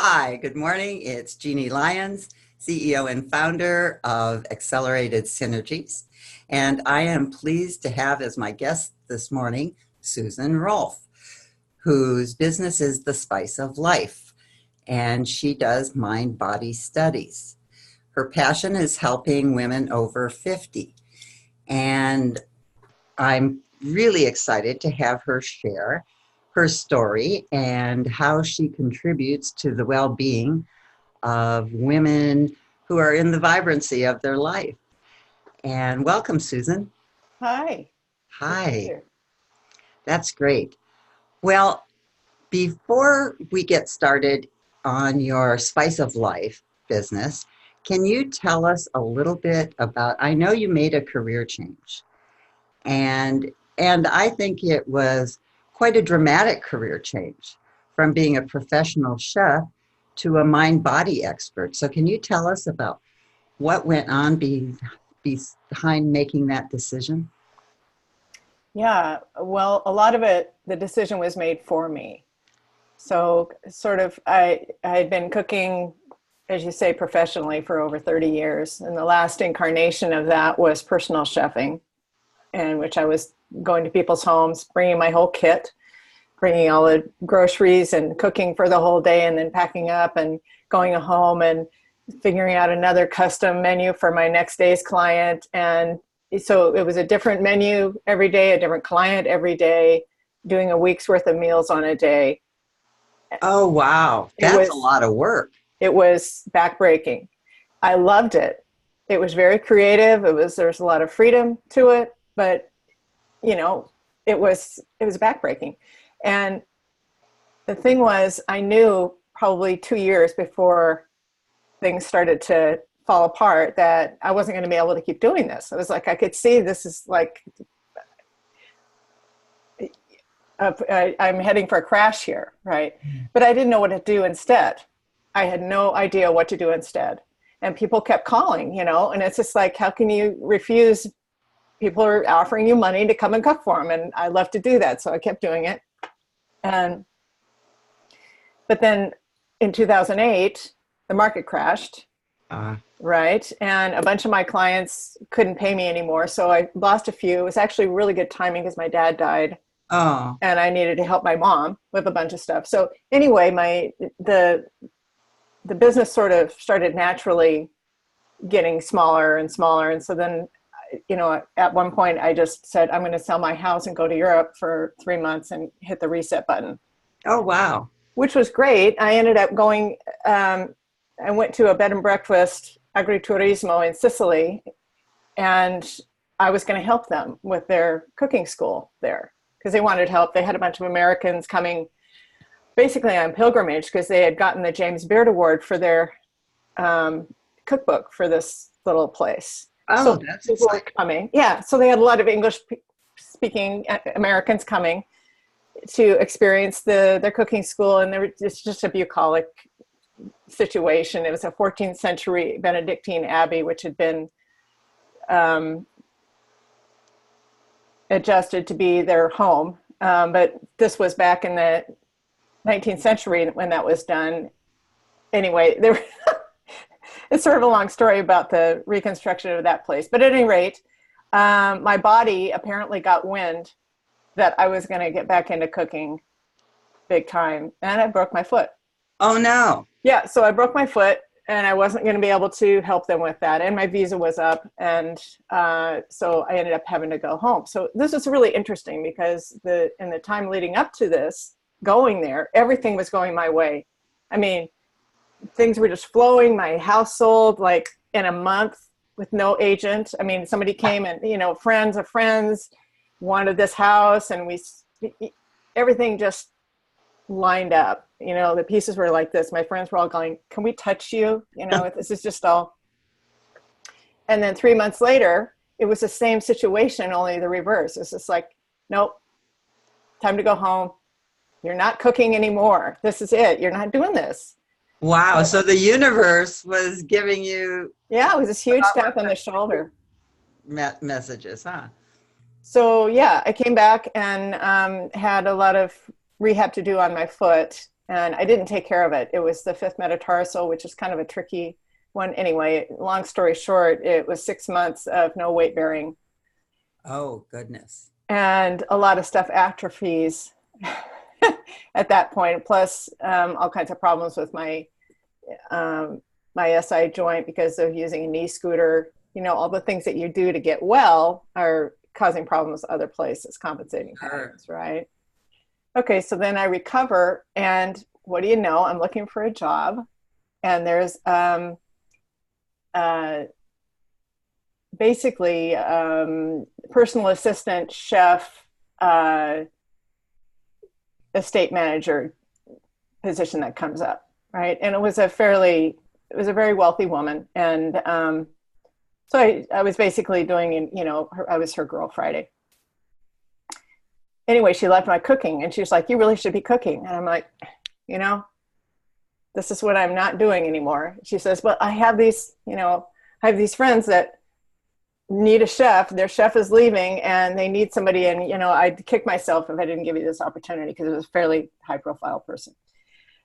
Hi, good morning. It's Jeanne Lyons, CEO and founder of Accelerated Synergies. And I am pleased to have as my guest this morning, Susan Rolfe, whose business is The Spice of Life. And she does mind-body studies. Her passion is helping women over 50. And I'm really excited to have her share her story and how she contributes to the well-being of women who are in the vibrancy of their life. And welcome, Susan. Hi. Good to be Hi, here. that's great. Well, before we get started on your Spice of Life business, can you tell us a little bit about, I know you made a career change, and and I think it was quite a dramatic career change from being a professional chef to a mind-body expert. So can you tell us about what went on behind making that decision? Yeah, well, a lot of it, the decision was made for me. So sort of, I had been cooking, as you say, professionally for over 30 years. And the last incarnation of that was personal chefing, in which I was going to people's homes, bringing my whole kit, bringing all the groceries and cooking for the whole day and then packing up and going home and figuring out another custom menu for my next day's client. And so it was a different menu every day, a different client every day, doing a week's worth of meals on a day. Oh, wow. It That's a was lot of work. it was backbreaking. I loved it. It was very creative. There's a lot of freedom to it, but you know, it was backbreaking. And the thing was, I knew probably 2 years before things started to fall apart that I wasn't going to be able to keep doing this. I was like, I could see this is like, I'm heading for a crash here, right? But I didn't know what to do instead. I had no idea what to do instead. And people kept calling, and it's just like, how can you refuse? People are offering you money to come and cook for them. And I love to do that. So I kept doing it. And, but then in 2008, the market crashed. Uh, Right. And a bunch of my clients couldn't pay me anymore. So I lost a few. It was actually really good timing because my dad died oh, and I needed to help my mom with a bunch of stuff. So anyway, the business sort of started naturally getting smaller and smaller. And so then, at one point I just said, I'm going to sell my house and go to Europe for 3 months and hit the reset button, oh, wow. which was great. I ended up going, I went to a bed and breakfast agriturismo in Sicily, and I was going to help them with their cooking school there because they wanted help. They had a bunch of Americans coming basically on pilgrimage because they had gotten the James Beard Award for their cookbook for this little place. Oh, So that's people were exciting. coming. Yeah. So they had a lot of English speaking Americans coming to experience their cooking school. And it's just a bucolic situation. It was a 14th century Benedictine abbey, which had been um, adjusted to be their home. But this was back in the 19th century when that was done. Anyway, it's sort of a long story about the reconstruction of that place. But at any rate, my body apparently got wind that I was going to get back into cooking big time, and I broke my foot. Oh, no. Yeah, so I broke my foot, and I wasn't going to be able to help them with that, and my visa was up, and so I ended up having to go home. So this was really interesting because in the time leading up to this, going there, everything was going my way. I mean, things were just flowing. My house sold like in a month with no agent. I mean, somebody came and, friends of friends wanted this house, and everything just lined up. The pieces were like this. My friends were all going, can we touch you? This is just all. And then 3 months later, it was the same situation, only the reverse. It's just like, nope, time to go home. You're not cooking anymore. This is it. You're not doing this. Wow. So the universe was giving you Yeah, it was this huge tap on the shoulder. messages, huh? So yeah, I came back and had a lot of rehab to do on my foot. and I didn't take care of it. It was the fifth metatarsal, which is kind of a tricky one. Anyway, long story short, it was 6 months of no weight bearing. Oh, goodness. And a lot of stuff atrophies at that point, plus all kinds of problems with my SI joint because of using a knee scooter. All the things that you do to get well are causing problems other places, compensating patterns, right? Okay, so then I recover, and what do you know? I'm looking for a job, and there's basically personal assistant, chef, estate manager position that comes up, right? And it was a very wealthy woman, and so I was basically doing, I was her girl Friday. Anyway, she loved my cooking, and she was like, "You really should be cooking." And I'm like, this is what I'm not doing anymore. She says, "Well, I have these friends that need a chef. Their chef is leaving, and they need somebody." And I'd kick myself if I didn't give you this opportunity, because it was a fairly high-profile person.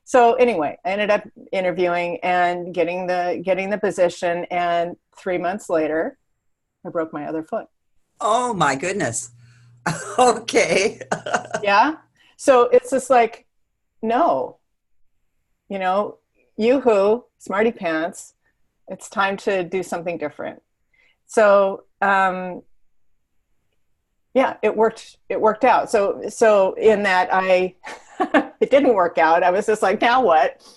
So anyway, I ended up interviewing and getting the position, and 3 months later, I broke my other foot. Oh my goodness. Okay. Yeah. So it's just like, no, yoo-hoo, smarty pants, it's time to do something different. So, yeah, it worked out. So in that it didn't work out. I was just like, now what?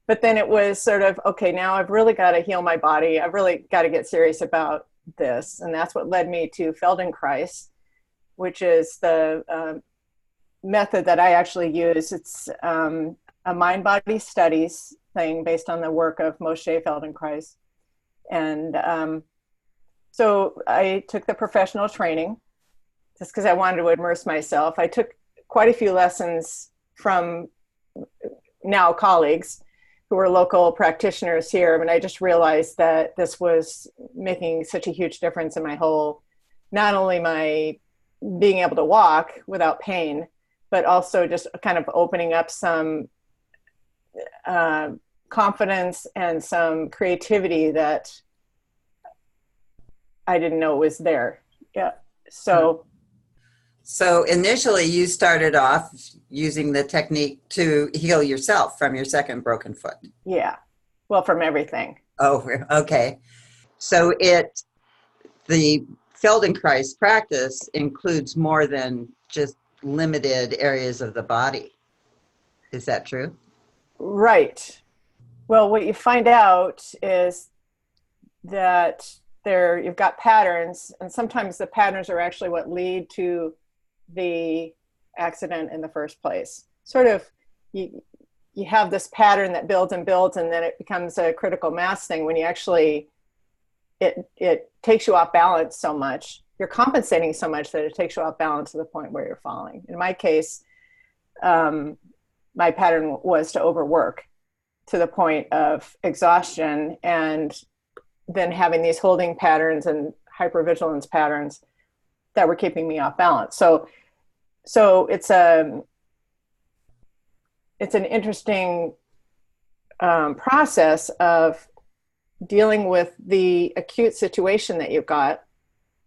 But then it was sort of, okay, now I've really got to heal my body. I've really got to get serious about this. And that's what led me to Feldenkrais, which is the method that I actually use. It's a mind-body studies thing based on the work of Moshe Feldenkrais. And so I took the professional training just because I wanted to immerse myself. I took quite a few lessons from now colleagues who were local practitioners here. I mean, I just realized that this was making such a huge difference in my whole, not only my being able to walk without pain, but also just kind of opening up some confidence and some creativity that I didn't know was there. Yeah. So initially you started off using the technique to heal yourself from your second broken foot. Yeah. Well, from everything. Oh, okay. So the Feldenkrais practice includes more than just limited areas of the body. Is that true? Right. Well, what you find out is that you've got patterns, and sometimes the patterns are actually what lead to the accident in the first place. Sort of, you have this pattern that builds and builds, and then it becomes a critical mass thing when you actually, it takes you off balance so much. You're compensating so much that it takes you off balance to the point where you're falling. In my case, my pattern was to overwork to the point of exhaustion, and then having these holding patterns and hypervigilance patterns that were keeping me off balance. So it's an interesting process of dealing with the acute situation that you've got,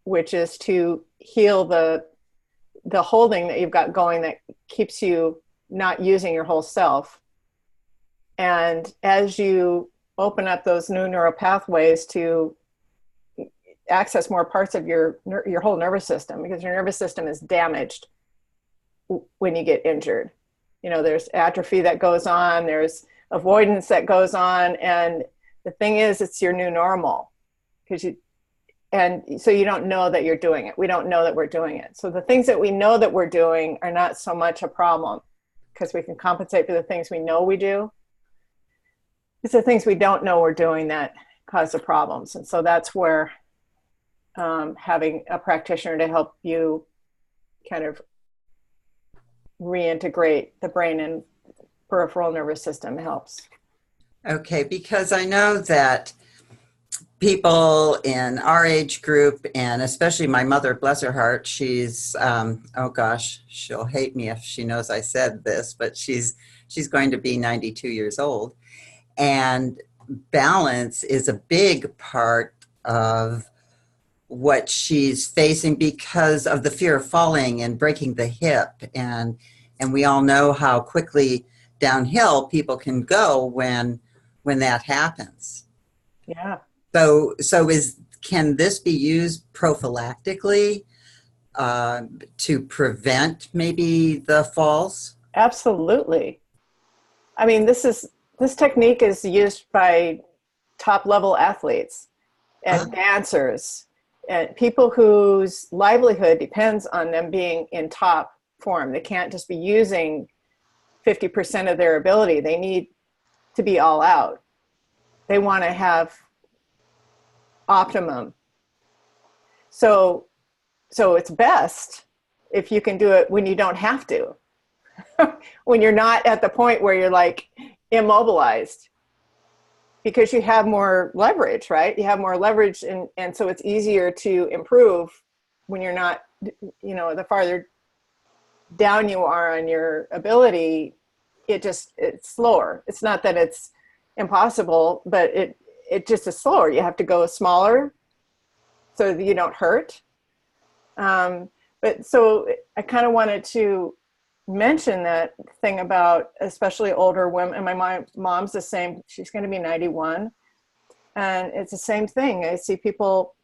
which is to heal the holding that you've got going that keeps you not using your whole self. And as you open up those new neural pathways to access more parts of your whole nervous system, because your nervous system is damaged when you get injured. There's atrophy that goes on, there's avoidance that goes on, and the thing is, it's your new normal, and so you don't know that you're doing it. We don't know that we're doing it. So the things that we know that we're doing are not so much a problem, because we can compensate for the things we know we do. It's the things we don't know we're doing that cause the problems. And so that's where having a practitioner to help you kind of reintegrate the brain and peripheral nervous system helps. Okay, because I know that people in our age group, and especially my mother, bless her heart, she's, oh gosh, she'll hate me if she knows I said this, but she's She's going to be 92 years old. And balance is a big part of what she's facing because of the fear of falling and breaking the hip. And we all know how quickly downhill people can go when that happens. Yeah. So can this be used prophylactically to prevent maybe the falls? Absolutely. I mean, this technique is used by top level athletes and dancers and people whose livelihood depends on them being in top form. They can't just be using 50% of their ability. They need to be all out. They want to have optimum. So it's best if you can do it when you don't have to, when you're not at the point where you're like immobilized, because you have more leverage, right? You have more leverage, and so it's easier to improve when you're not, the farther down you are on your ability, it's slower. It's not that it's impossible, but it just is slower. You have to go smaller so that you don't hurt. But so I kind of wanted to mention that thing about especially older women, and my mom's the same. She's going to be 91, and it's the same thing. I see people,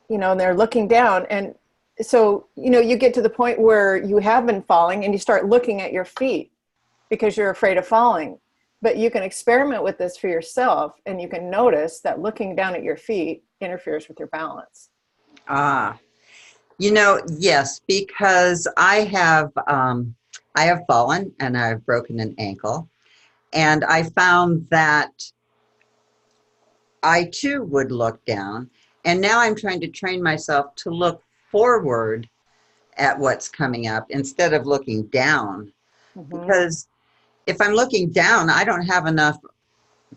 they're looking down, and so you get to the point where you have been falling and you start looking at your feet because you're afraid of falling. But you can experiment with this for yourself, and you can notice that looking down at your feet interferes with your balance. Yes, because I have fallen and I've broken an ankle, and I found that I too would look down, and now I'm trying to train myself to look forward at what's coming up instead of looking down, because if I'm looking down, I don't have enough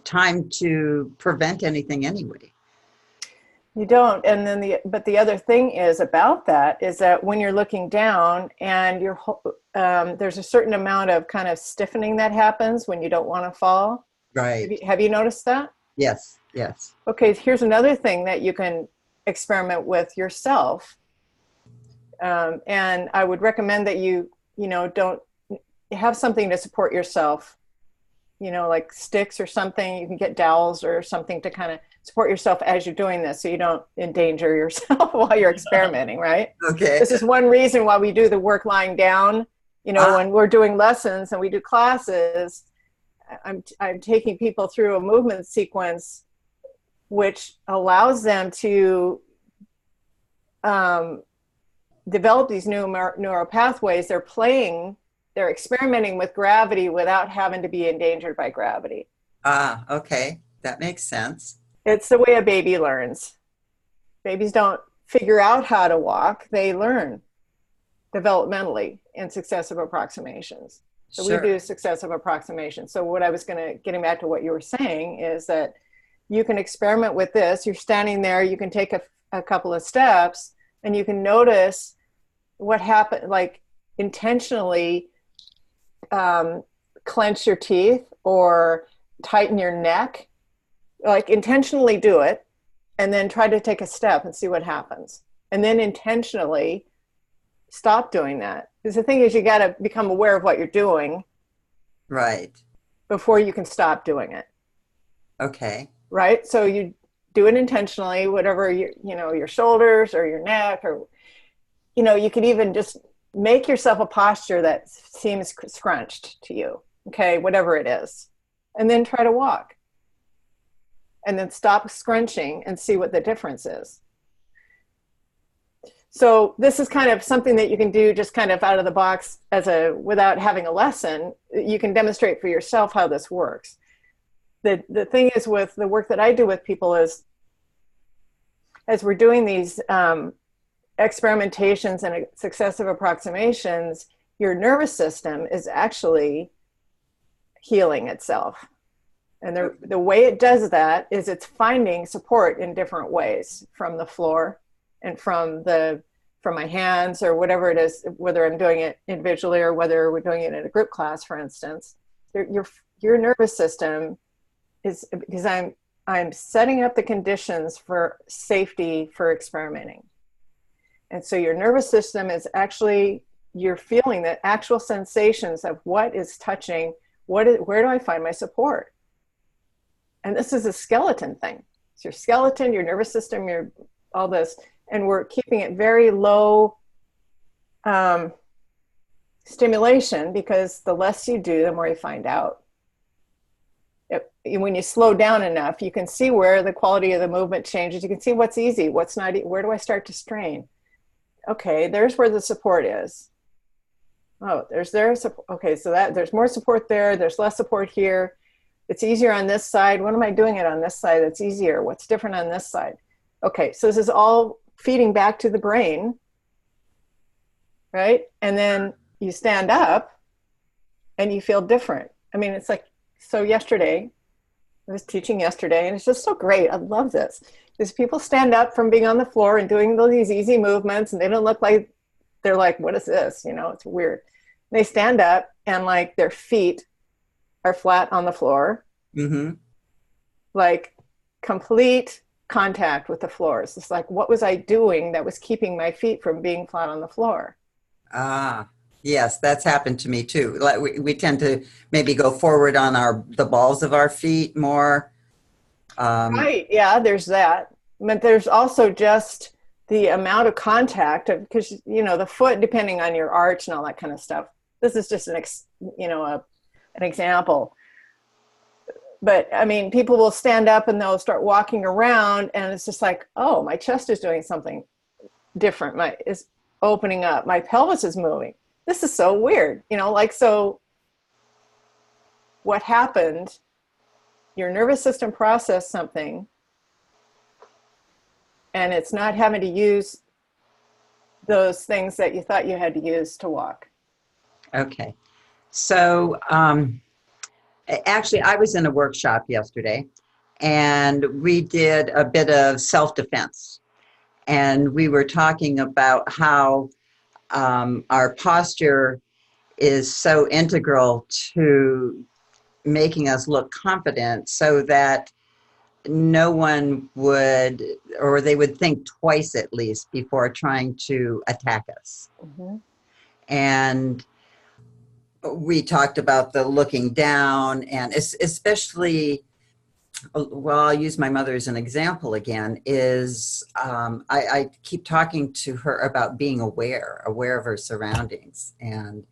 time to prevent anything anyway. You don't. And then but the other thing is about that is that when you're looking down and there's a certain amount of kind of stiffening that happens when you don't want to fall. Right. Have you noticed that? Yes. Okay. Here's another thing that you can experiment with yourself. And I would recommend that you don't have something to support yourself, like sticks or something. You can get dowels or something to kind of support yourself as you're doing this, so you don't endanger yourself while you're experimenting, right? Okay. This is one reason why we do the work lying down. When we're doing lessons and we do classes, I'm taking people through a movement sequence which allows them to develop these new neural pathways. They're experimenting with gravity without having to be endangered by gravity. Okay. That makes sense. It's the way a baby learns. Babies don't figure out how to walk. They learn developmentally in successive approximations. So Sure. We do successive approximations. So what I was getting back to what you were saying is that you can experiment with this. You're standing there, you can take a couple of steps, and you can notice what happened, like intentionally clench your teeth or tighten your neck. Like intentionally do it, and then try to take a step and see what happens. And then intentionally stop doing that. Because the thing is, you got to become aware of what you're doing. Right. Before you can stop doing it. Okay. Right? So you do it intentionally, whatever your shoulders or your neck, or, you can even just make yourself a posture that seems scrunched to you. Okay. Whatever it is. And then try to walk. And then stop scrunching and see what the difference is. So this is kind of something that you can do just kind of out of the box without having a lesson. You can demonstrate for yourself how this works. The thing is with the work that I do with people is, as we're doing these experimentations and successive approximations, your nervous system is actually healing itself. And the way it does that is it's finding support in different ways, from the floor and from the from my hands or whatever it is, whether I'm doing it individually or whether we're doing it in a group class, for instance. Your nervous system is, because I'm setting up the conditions for safety for experimenting. And so your nervous system is actually, you're feeling the actual sensations of what is touching, where do I find my support? And this is a skeleton thing. It's your skeleton, your nervous system, your all this, and we're keeping it very low stimulation, because the less you do, the more you find out. When you slow down enough, you can see where the quality of the movement changes. You can see what's easy, what's not, where do I start to strain? Okay, there's where the support is. Oh, okay, so there's more support there, there's less support here. It's easier on this side. What am I doing it on this side that's easier? What's different on this side? Okay, so this is all feeding back to the brain, right? And then you stand up and you feel different. I mean, it's like, so yesterday, I was teaching yesterday, and it's just so great. I love this. Because people stand up from being on the floor and doing these easy movements, and they don't look like, they're like, what is this? You know, it's weird. They stand up and like their feet are flat on the floor. Mm-hmm. Like complete contact with the floor. It's just like, what was I doing that was keeping my feet from being flat on the floor? Ah, yes, that's happened to me too. Like we tend to maybe go forward on the balls of our feet more. Right. Yeah, there's that. But there's also just the amount of contact, because, you know, the foot, depending on your arch and all that kind of stuff. This is just an example. But I mean, people will stand up and they'll start walking around, and it's just like, oh, my chest is doing something different. Is opening up. My pelvis is moving. This is so weird. You know, like, so what happened? Your nervous system processed something, and it's not having to use those things that you thought you had to use to walk. Okay. So actually, I was in a workshop yesterday, and we did a bit of self-defense. And we were talking about how our posture is so integral to making us look confident, so that no one would, or they would think twice at least before trying to attack us. Mm-hmm. And we talked about the looking down, and especially, well, I'll use my mother as an example again, is I keep talking to her about being aware of her surroundings. And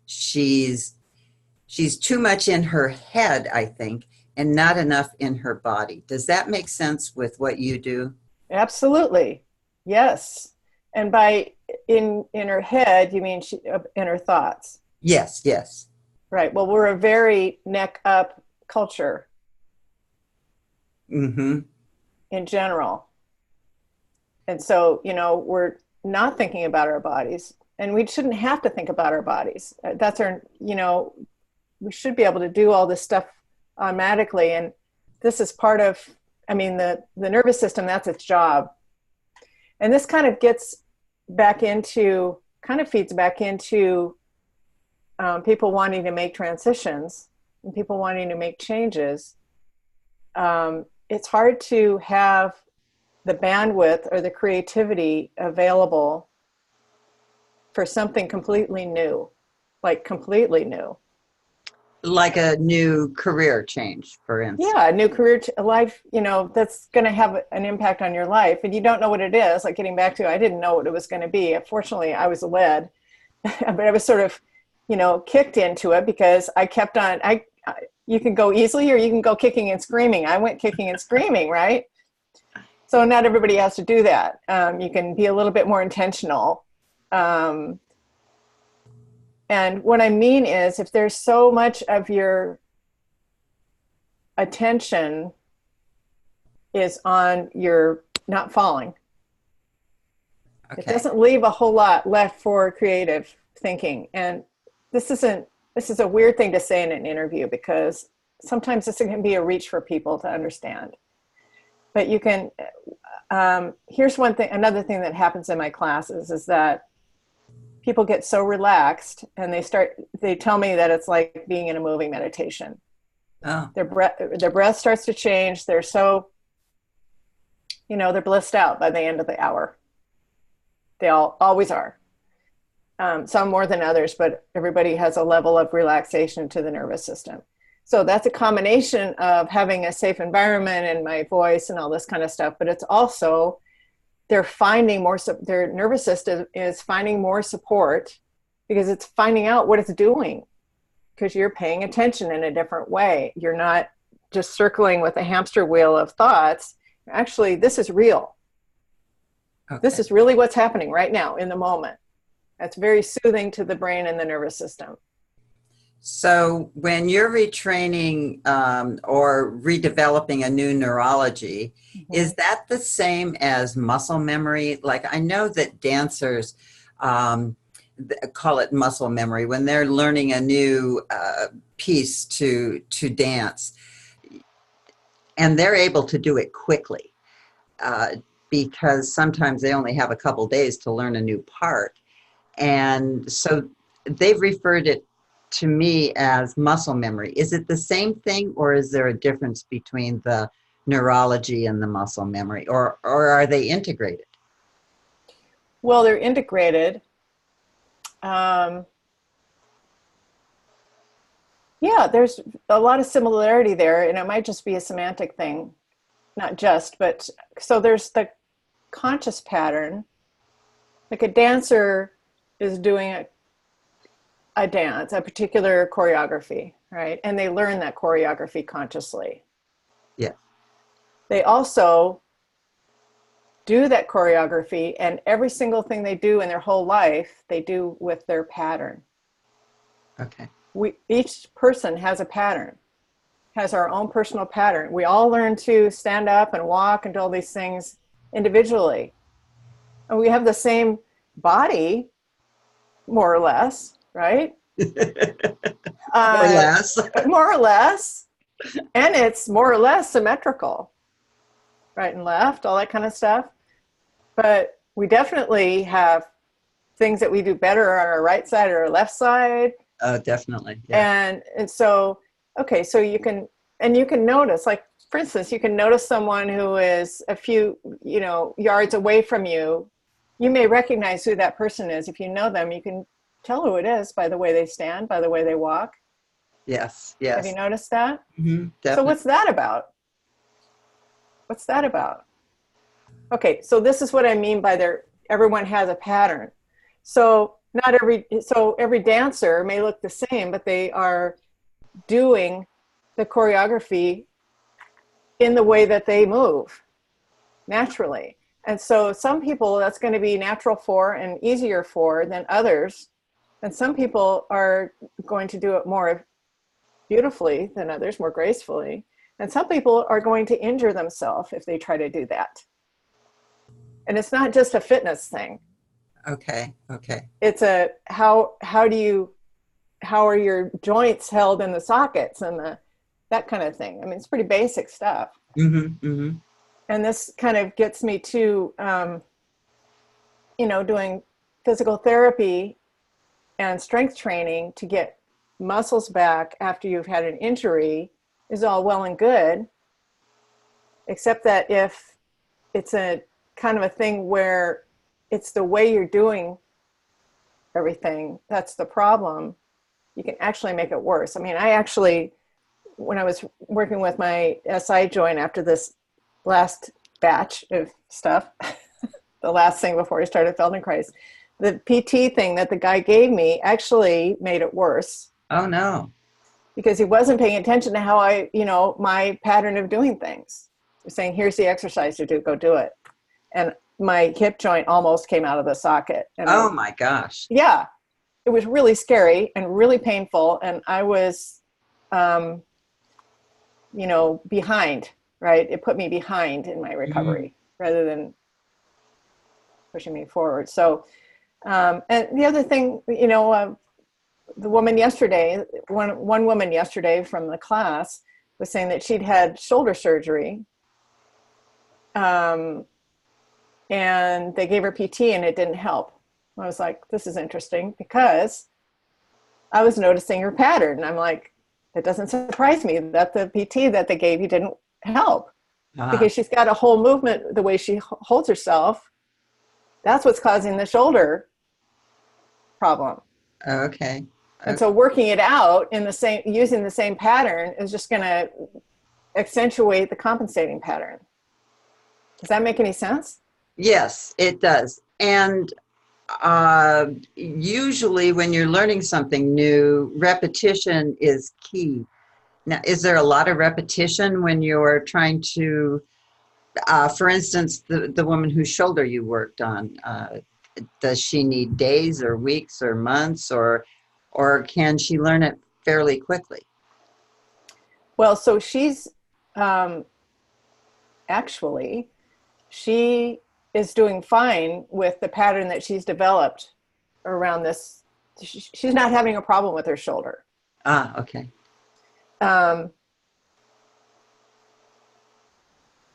she's too much in her head, I think, and not enough in her body. Does that make sense with what you do? Absolutely. Yes. And by in her head, you mean in her thoughts? Yes, yes. Right. Well, we're a very neck up culture. Mm-hmm. In general. And so, you know, we're not thinking about our bodies, and we shouldn't have to think about our bodies. That's our, you know, we should be able to do all this stuff automatically. And this is part of, I mean, the nervous system, that's its job. And this kind of feeds back into people wanting to make transitions and people wanting to make changes. It's hard to have the bandwidth or the creativity available for something completely new, like completely new. Like a new career change, for instance. Yeah, a new career life, you know, that's going to have an impact on your life, and you don't know what it is. Like getting back to, I didn't know what it was going to be. Fortunately, I was led, but I was sort of, you know, kicked into it because I kept on, you can go easily or you can go kicking and screaming. I went kicking and screaming, right? So not everybody has to do that. You can be a little bit more intentional. And what I mean is, if there's so much of your attention is on your not falling, okay, it doesn't leave a whole lot left for creative thinking. And this is a weird thing to say in an interview, because sometimes this can be a reach for people to understand. but you can, here's one thing, another thing that happens in my classes is that people get so relaxed and they tell me that it's like being in a moving meditation. Oh, Their breath starts to change. They're so, they're blissed out by the end of the hour. They always are. Some more than others, but everybody has a level of relaxation to the nervous system. So that's a combination of having a safe environment and my voice and all this kind of stuff, but it's also they're finding more, their nervous system is finding more support because it's finding out what it's doing, because you're paying attention in a different way. You're not just circling with a hamster wheel of thoughts. Actually, this is real. Okay. This is really what's happening right now in the moment. That's very soothing to the brain and the nervous system. So when you're retraining or redeveloping a new neurology, is that the same as muscle memory? Like, I know that dancers call it muscle memory when they're learning a new piece to dance, and they're able to do it quickly because sometimes they only have a couple days to learn a new part. And so they've referred it to me as muscle memory. Is it the same thing, or is there a difference between the neurology and the muscle memory, or are they integrated? Well, they're integrated. Yeah, there's a lot of similarity there, and it might just be a semantic thing, not just, but so there's the conscious pattern. Like a dancer is doing a dance, a particular choreography, right? And they learn that choreography consciously. Yeah. They also do that choreography, and every single thing they do in their whole life, they do with their pattern. Okay. Each person has a pattern, has our own personal pattern. We all learn to stand up and walk and do all these things individually. And we have the same body, more or less, right? More or less. More or less. And it's more or less symmetrical, right and left, all that kind of stuff. But we definitely have things that we do better on our right side or our left side. Oh, definitely. Yeah. And so, okay, so you can notice, like, for instance, you can notice someone who is a few, yards away from you. You may recognize who that person is. If you know them, you can tell who it is by the way they stand, by the way they walk. Yes, yes. Have you noticed that? Mm-hmm, so what's that about? What's that about? Okay, so this is what I mean by everyone has a pattern. So every dancer may look the same, but they are doing the choreography in the way that they move naturally. And so some people that's going to be natural for and easier for than others. And some people are going to do it more beautifully than others, more gracefully. And some people are going to injure themselves if they try to do that. And it's not just a fitness thing. Okay. It's a how are your joints held in the sockets and that kind of thing. I mean, it's pretty basic stuff. Mm-hmm, mm-hmm. And this kind of gets me to, doing physical therapy and strength training to get muscles back after you've had an injury is all well and good, except that if it's a kind of a thing where it's the way you're doing everything, that's the problem, you can actually make it worse. I mean, when I was working with my SI joint after this last batch of stuff, the last thing before I started Feldenkrais, the PT thing that the guy gave me actually made it worse. Oh, no. Because he wasn't paying attention to how my pattern of doing things. He was saying, here's the exercise to do, go do it. And my hip joint almost came out of the socket. And my gosh. Yeah. It was really scary and really painful. And I was, behind, right? It put me behind in my recovery rather than pushing me forward. So, and the other thing, the woman yesterday, one woman yesterday from the class was saying that she'd had shoulder surgery Um, and they gave her PT and it didn't help. I was like, this is interesting because I was noticing her pattern. And I'm like, it doesn't surprise me that the PT that they gave you didn't help Ah, because she's got a whole movement, the way she holds herself. That's what's causing the shoulder problem. okay. And Okay. so working it out in the same, using the same pattern is just going to accentuate the compensating pattern. Does that make any sense? Yes, it does. And usually when you're learning something new, repetition is key. Now, is there a lot of repetition when you're trying to, for instance, the woman whose shoulder you worked on, does she need days or weeks or months, or can she learn it fairly quickly? Well, so she's um, actually, she is doing fine with the pattern that she's developed around this. She's not having a problem with her shoulder. Ah, okay. Um,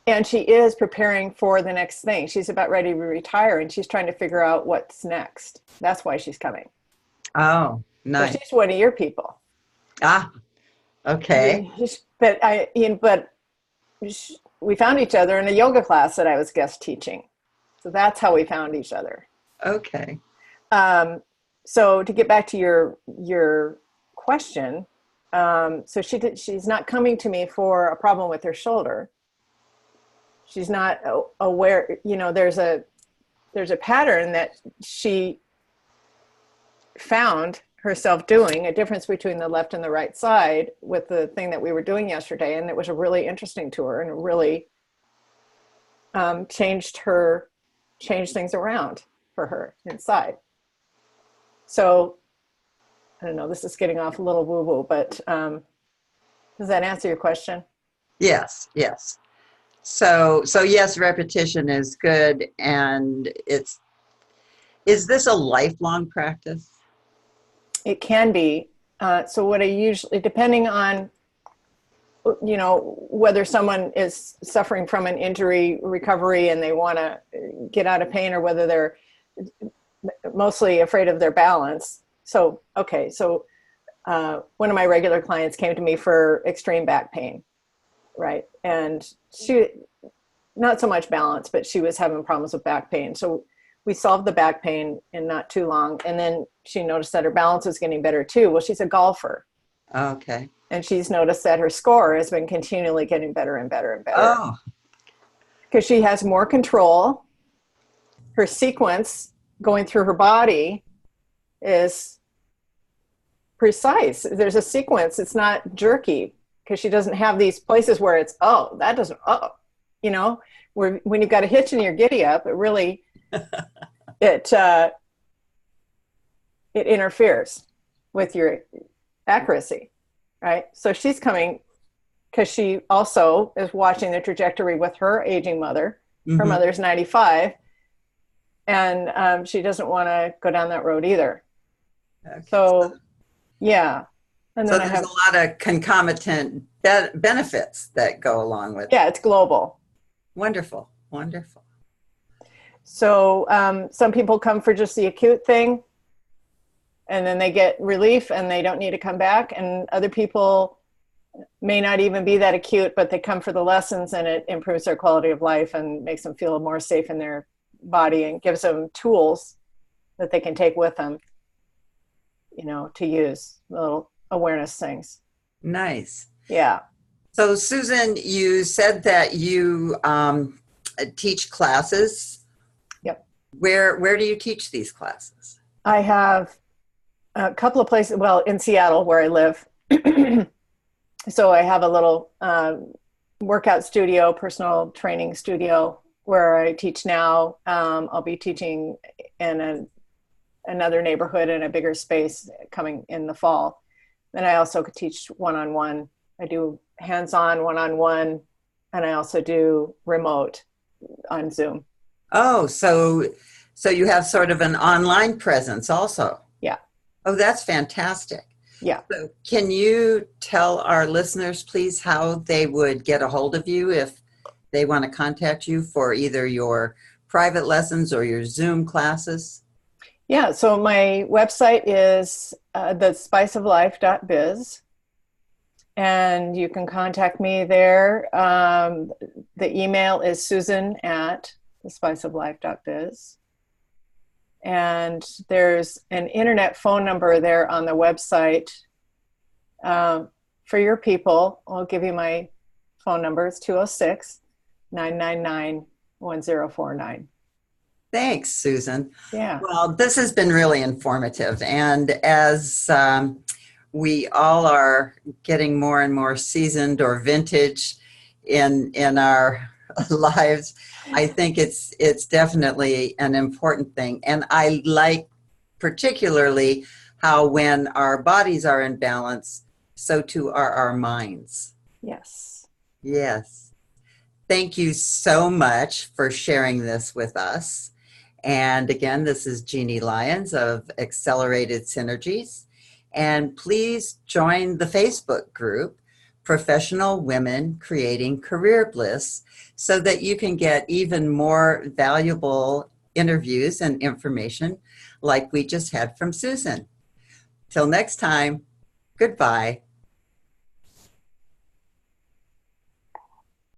and she is preparing for the next thing. She's about ready to retire and she's trying to figure out what's next. That's why she's coming. Oh, So nice. she's one of your people. Ah, okay. But we found each other in a yoga class that I was guest teaching. So that's how we found each other. Okay. So to get back to your question, so she's not coming to me for a problem with her shoulder. She's not aware, there's a pattern that she found herself doing, a difference between the left and the right side with the thing that we were doing yesterday. And it was really interesting to her, and it really changed things around for her inside. So I don't know, this is getting off a little woo-woo, but does that answer your question? Yes, yes. So yes, repetition is good, and is this a lifelong practice? It can be. So what I usually, depending on, whether someone is suffering from an injury recovery and they want to get out of pain, or whether they're mostly afraid of their balance. So, okay. So one of my regular clients came to me for extreme back pain, right? And she, not so much balance, but she was having problems with back pain. So we solved the back pain in not too long. And then she noticed that her balance was getting better too. Well, she's a golfer. Okay. And she's noticed that her score has been continually getting better and better and better. Oh, Because she has more control. Her sequence going through her body is precise. There's a sequence. It's not jerky, because she doesn't have these places where it's, that doesn't, where when you've got a hitch in your giddy up, it really, it interferes with your accuracy, right? So she's coming because she also is watching the trajectory with her aging mother. Her mother's 95, and she doesn't want to go down that road either. okay. So, yeah. And So then there's a lot of concomitant benefits that go along with it. Yeah, it's global. Wonderful, wonderful. So some people come for just the acute thing, and then they get relief and they don't need to come back. And other people may not even be that acute, but they come for the lessons, and it improves their quality of life and makes them feel more safe in their body and gives them tools that they can take with them, to use, little awareness things. Nice. Yeah. So Susan, you said that you teach classes. Yep. Where do you teach these classes? I have a couple of places, well, in Seattle where I live. So I have a little workout studio, personal training studio where I teach now. I'll be teaching in another neighborhood in a bigger space coming in the fall. Then I also could teach one-on-one. I do hands-on, one-on-one, and I also do remote on Zoom. Oh, so you have sort of an online presence also. Yeah. Oh, that's fantastic. Yeah. So can you tell our listeners, please, how they would get a hold of you if they want to contact you for either your private lessons or your Zoom classes? Yeah, so my website is thespiceoflife.biz, and you can contact me there. The email is susan@thespiceoflife.biz. And there's an internet phone number there on the website for your people. I'll give you my phone number. It's 206-999-1049. Thanks, Susan. Yeah. Well, this has been really informative. And as we all are getting more and more seasoned or vintage in our lives, I think it's definitely an important thing. And I like particularly how when our bodies are in balance, so too are our minds. Yes. Yes. Thank you so much for sharing this with us. And again, this is Jeanne Lyons of Accelerated Synergies. And please join the Facebook group, Professional Women Creating Career Bliss, so that you can get even more valuable interviews and information like we just had from Susan. Till next time, goodbye.